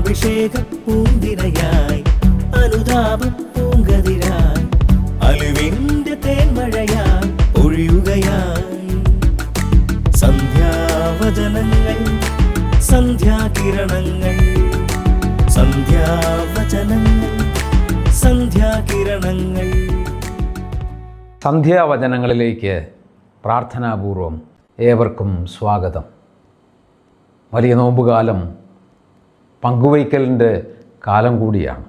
അഭിഷേക പൂന്തിരയായി അനുതാപ പൂങ്കതിരായി അലിവിന്റെ തേന്മഴയായി ഒഴിയുകയായി സന്ധ്യാവചനങ്ങൾ സന്ധ്യാകിരണങ്ങൾ സന്ധ്യാവചനങ്ങൾ സന്ധ്യാകിരണങ്ങൾ. സന്ധ്യാവചനങ്ങളിലേക്ക് പ്രാർത്ഥനാപൂർവം ഏവർക്കും സ്വാഗതം. വലിയ നോമ്പുകാലം പങ്കുവയ്ക്കലിൻ്റെ കാലം കൂടിയാണ്.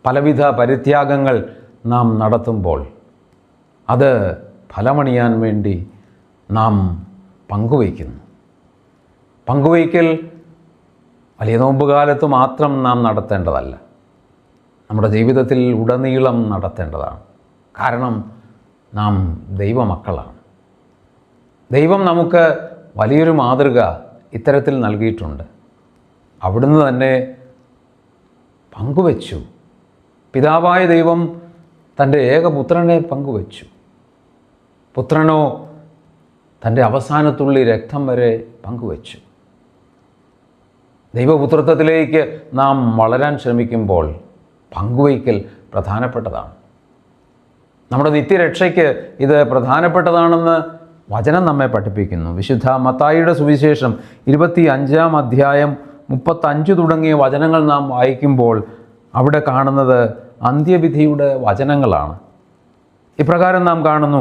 പലവിധ പരിത്യാഗങ്ങൾ നാം നടത്തുമ്പോൾ അത് ഫലമണിയാൻ വേണ്ടി നാം പങ്കുവയ്ക്കുന്നു. പങ്കുവയ്ക്കൽ വലിയ നോമ്പുകാലത്ത് മാത്രം നാം നടത്തേണ്ടതല്ല, നമ്മുടെ ജീവിതത്തിൽ ഉടനീളം നടത്തേണ്ടതാണ്. കാരണം നാം ദൈവമക്കളാണ്. ദൈവം നമുക്ക് വലിയൊരു മാതൃക ഇത്തരത്തിൽ നൽകിയിട്ടുണ്ട്. അവിടുന്ന് തന്നെ പങ്കുവച്ചു. പിതാവായ ദൈവം തൻ്റെ ഏകപുത്രനെ പങ്കുവച്ചു. പുത്രനോ തൻ്റെ അവസാനത്തുള്ളി രക്തം വരെ പങ്കുവച്ചു. ദൈവപുത്രത്വത്തിലേക്ക് നാം വളരാൻ ശ്രമിക്കുമ്പോൾ പങ്കുവയ്ക്കൽ പ്രധാനപ്പെട്ടതാണ്. നമ്മുടെ നിത്യരക്ഷയ്ക്ക് ഇത് പ്രധാനപ്പെട്ടതാണെന്ന് വചനം നമ്മെ പഠിപ്പിക്കുന്നു. വിശുദ്ധ മത്തായിയുടെ സുവിശേഷം 25-ാം അധ്യായം 35 തുടങ്ങിയ വചനങ്ങൾ നാം വായിക്കുമ്പോൾ അവിടെ കാണുന്നത് അന്ത്യവിധിയുടെ വചനങ്ങളാണ്. ഇപ്രകാരം നാം കാണുന്നു: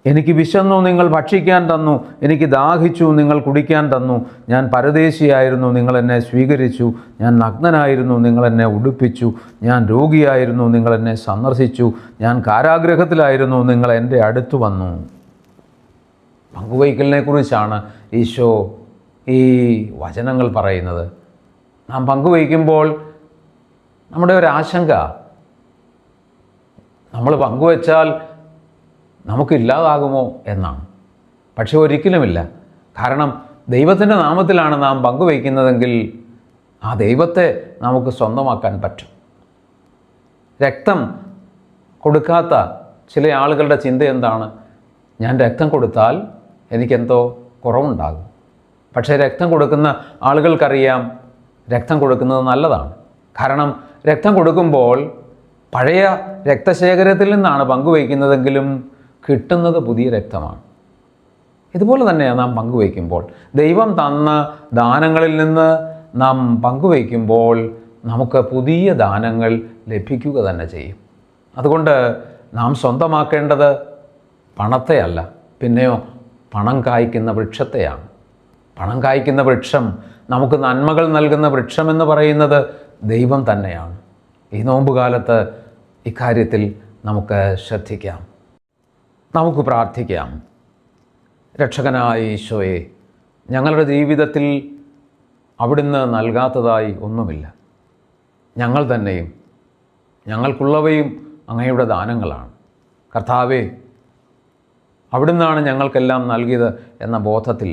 എനിക്ക് വിശന്നു, നിങ്ങൾ ഭക്ഷിക്കാൻ തന്നു; എനിക്ക് ദാഹിച്ചു, നിങ്ങൾ കുടിക്കാൻ തന്നു; ഞാൻ പരദേശിയായിരുന്നു, നിങ്ങൾ എന്നെ സ്വീകരിച്ചു; ഞാൻ നഗ്നനായിരുന്നു, നിങ്ങൾ എന്നെ ഉടുപ്പിച്ചു; ഞാൻ രോഗിയായിരുന്നു, നിങ്ങൾ എന്നെ സന്ദർശിച്ചു; ഞാൻ കാരാഗൃഹത്തിലായിരുന്നു, നിങ്ങൾ എൻ്റെ അടുത്ത് വന്നു. പങ്കുവയ്ക്കലിനെ കുറിച്ചാണ് ഈശോ ഈ വചനങ്ങൾ പറയുന്നത്. നാം പങ്കുവയ്ക്കുമ്പോൾ നമ്മുടെ ഒരാശങ്ക, നമ്മൾ പങ്കുവച്ചാൽ നമുക്കില്ലാതാകുമോ എന്നാണ്. പക്ഷേ ഒരിക്കലുമില്ല. കാരണം ദൈവത്തിൻ്റെ നാമത്തിലാണ് നാം പങ്കുവയ്ക്കുന്നതെങ്കിൽ ആ ദൈവത്തെ നമുക്ക് സ്വന്തമാക്കാൻ പറ്റും. രക്തം കൊടുക്കാത്ത ചില ആളുകളുടെ ചിന്ത എന്താണ്? ഞാൻ രക്തം കൊടുത്താൽ എനിക്കെന്തോ കുറവുണ്ടാകും. പക്ഷേ രക്തം കൊടുക്കുന്ന ആളുകൾക്കറിയാം രക്തം കൊടുക്കുന്നത് നല്ലതാണ്. കാരണം രക്തം കൊടുക്കുമ്പോൾ പഴയ രക്തശേഖരത്തിൽ നിന്നാണ് പങ്കുവയ്ക്കുന്നതെങ്കിലും കിട്ടുന്നത് പുതിയ രക്തമാണ്. ഇതുപോലെ തന്നെയാണ് നാം പങ്കുവയ്ക്കുമ്പോൾ. ദൈവം തന്ന ദാനങ്ങളിൽ നിന്ന് നാം പങ്കുവയ്ക്കുമ്പോൾ നമുക്ക് പുതിയ ദാനങ്ങൾ ലഭിക്കുക തന്നെ ചെയ്യും. അതുകൊണ്ട് നാം സ്വന്തമാക്കേണ്ടത് പണത്തെയല്ല, പിന്നെയോ പണം കായ്ക്കുന്ന വൃക്ഷത്തെയാണ്. പണം കായ്ക്കുന്ന വൃക്ഷം, നമുക്ക് നന്മകൾ നൽകുന്ന വൃക്ഷമെന്ന് പറയുന്നത് ദൈവം തന്നെയാണ്. ഈ നോമ്പുകാലത്ത് ഇക്കാര്യത്തിൽ നമുക്ക് ശ്രദ്ധിക്കാം. നമുക്ക് പ്രാർത്ഥിക്കാം. രക്ഷകനായ ഈശോയെ, ഞങ്ങളുടെ ജീവിതത്തിൽ അവിടുന്ന് നൽകാത്തതായി ഒന്നുമില്ല. ഞങ്ങൾ തന്നെയും ഞങ്ങൾക്കുള്ളവയും അങ്ങയുടെ ദാനങ്ങളാണ്. കർത്താവേ, അവിടുന്നാണ് ഞങ്ങൾക്കെല്ലാം നൽകിയത് എന്ന ബോധത്തിൽ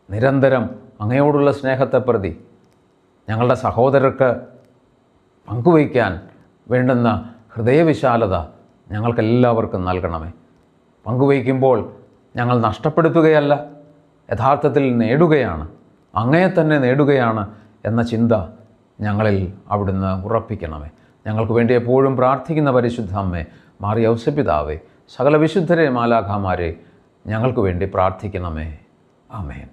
നിരന്തരം അങ്ങയോടുള്ള സ്നേഹത്തെ പ്രതി ഞങ്ങളുടെ സഹോദരർക്ക് പങ്കുവയ്ക്കാൻ വേണ്ടുന്ന ഹൃദയവിശാലത ഞങ്ങൾക്കെല്ലാവർക്കും നൽകണമേ. പങ്കുവയ്ക്കുമ്പോൾ ഞങ്ങൾ നഷ്ടപ്പെടുത്തുകയല്ല, യഥാർത്ഥത്തിൽ നേടുകയാണ്, അങ്ങയെ തന്നെ നേടുകയാണ് എന്ന ചിന്ത ഞങ്ങളിൽ അവിടുന്ന് ഉറപ്പിക്കണമേ. ഞങ്ങൾക്ക് വേണ്ടി എപ്പോഴും പ്രാർത്ഥിക്കുന്ന പരിശുദ്ധ അമ്മേ, മാറിയ ഔസപിതാവേ, സകല വിശുദ്ധരെ, മാലാഖമാരെ, ഞങ്ങൾക്ക് വേണ്ടി പ്രാർത്ഥിക്കണമേ. ആമേൻ.